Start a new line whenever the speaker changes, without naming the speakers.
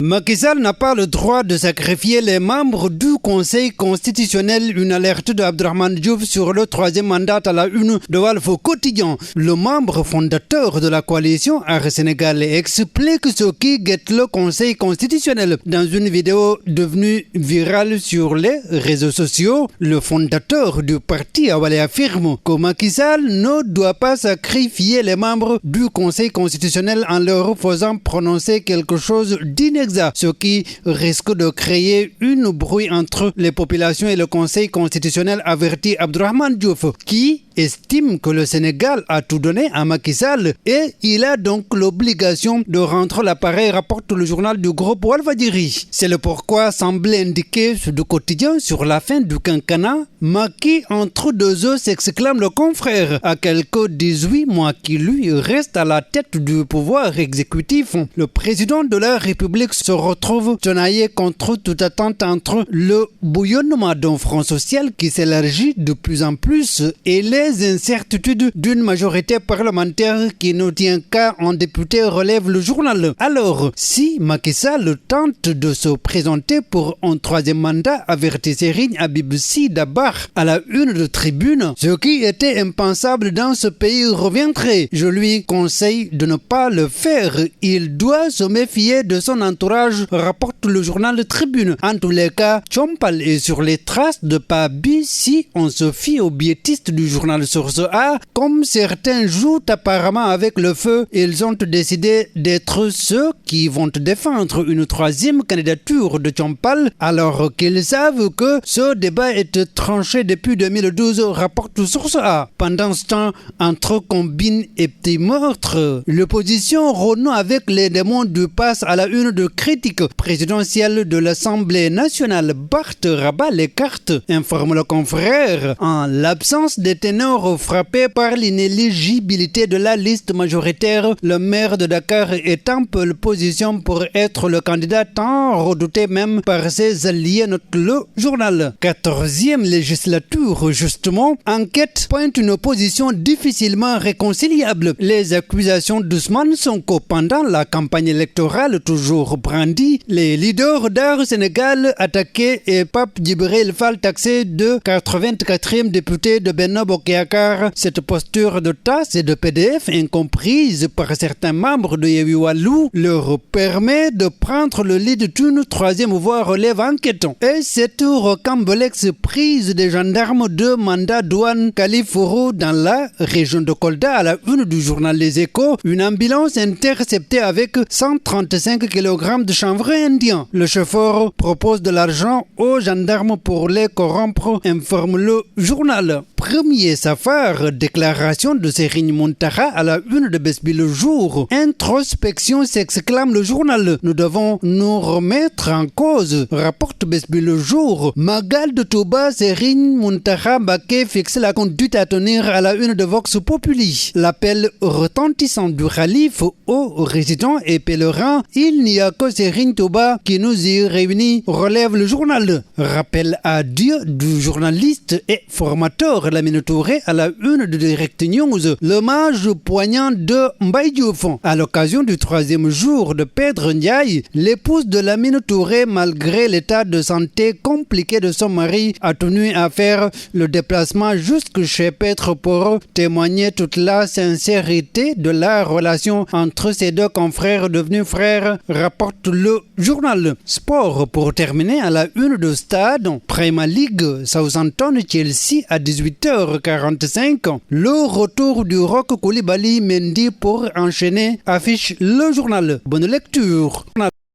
Macky Sall n'a pas le droit de sacrifier les membres du Conseil constitutionnel. Une alerte de Abdourahmane Diouf sur le troisième mandat à la une de Walf Quotidien. Le membre fondateur de la coalition Art Sénégal explique ce qui guette le Conseil constitutionnel. Dans une vidéo devenue virale sur les réseaux sociaux, le fondateur du parti Awalé affirme que Macky Sall ne doit pas sacrifier les membres du Conseil constitutionnel en leur faisant prononcer quelque chose d'inexact, ce qui risque de créer une brouille entre les populations et le Conseil constitutionnel, avertit Abdourahmane Diouf, qui estime que le Sénégal a tout donné à Macky Sall et il a donc l'obligation de rendre l'appareil, rapporte le journal du groupe Walfadjri. C'est le pourquoi semblait indiquer Sud Quotidien sur la fin du quinquennat. Macky entre deux eaux, s'exclame le confrère, à quelques 18 mois qui lui reste à la tête du pouvoir exécutif. Le président de la République se retrouve tenaillé contre toute attente entre le bouillonnement d'un front social qui s'élargit de plus en plus et les incertitudes d'une majorité parlementaire qui ne tient qu'à un député, relève le journal. Alors, si Macky Sall tente de se présenter pour un troisième mandat, avertit Serigne Habib Sy Dabakh à la une de Tribune, ce qui était impensable dans ce pays reviendrait. Je lui conseille de ne pas le faire. Il doit se méfier de son entourage, rapporte le journal de Tribune. En tous les cas, Tchompal est sur les traces de Pabi si on se fie aux biétistes du journal Source A. Comme certains jouent apparemment avec le feu, ils ont décidé d'être ceux qui vont défendre une troisième candidature de Tchompal, alors qu'ils savent que ce débat est tranché depuis 2012, rapporte Source A. Pendant ce temps, entre combines et petits meurtres, l'opposition renoue avec les démons du pass à la une de Critique présidentielle de l'Assemblée nationale. Barth rabat les cartes, informe le confrère, en l'absence des ténors frappés par l'inéligibilité de la liste majoritaire. Le maire de Dakar est en pole position pour être le candidat tant redouté même par ses alliés, note le journal. 14e législature, justement, enquête pointe une opposition difficilement réconciliable. Les accusations d'Ousmane Sonko pendant la campagne électorale toujours brandie, les leaders d'Art Sénégal attaqués et Pape Djibril Fall taxé de 84e député de Benno Bokk Yakaar. Cette posture de TAS et de PDF, incomprise par certains membres de Yewwi Wallu, leur permet de prendre le lead d'une troisième voie, relève enquête. Et cette rocambolesque prise des gendarmes de mandat douane Kalifourou dans la région de Kolda à la une du journal Les Échos, une ambulance interceptée avec 135 kg de chanvre indien. Le chauffeur propose de l'argent aux gendarmes pour les corrompre, informe le journal. Premier safar, déclaration de Serigne Mountakha à la une de Bes Bi Le Jour. Introspection, s'exclame le journal. Nous devons nous remettre en cause, rapporte Bes Bi Le Jour. Magal de Touba, Serigne Mountakha Mbacké fixe la conduite à tenir à la une de Vox Populi. L'appel retentissant du khalife aux résidents et pèlerins, il n'y a que Serigne Touba qui nous y réunit, relève le journal. Rappel à Dieu du journaliste et formateur Lamine Touré à la une de Direct News. L'hommage poignant de Mbaye Diouf. À l'occasion du troisième jour de Pedre Ndiaye, l'épouse de Lamine Touré, malgré l'état de santé compliqué de son mari, a tenu à faire le déplacement jusque chez Pedre pour témoigner toute la sincérité de la relation entre ces deux confrères devenus frères, rapporte le journal. Sport pour terminer à la une de Stade. Premier League, Southampton-Chelsea à 18h45. Le retour du Rock Koulibaly Mendy pour enchaîner, affiche le journal. Bonne lecture.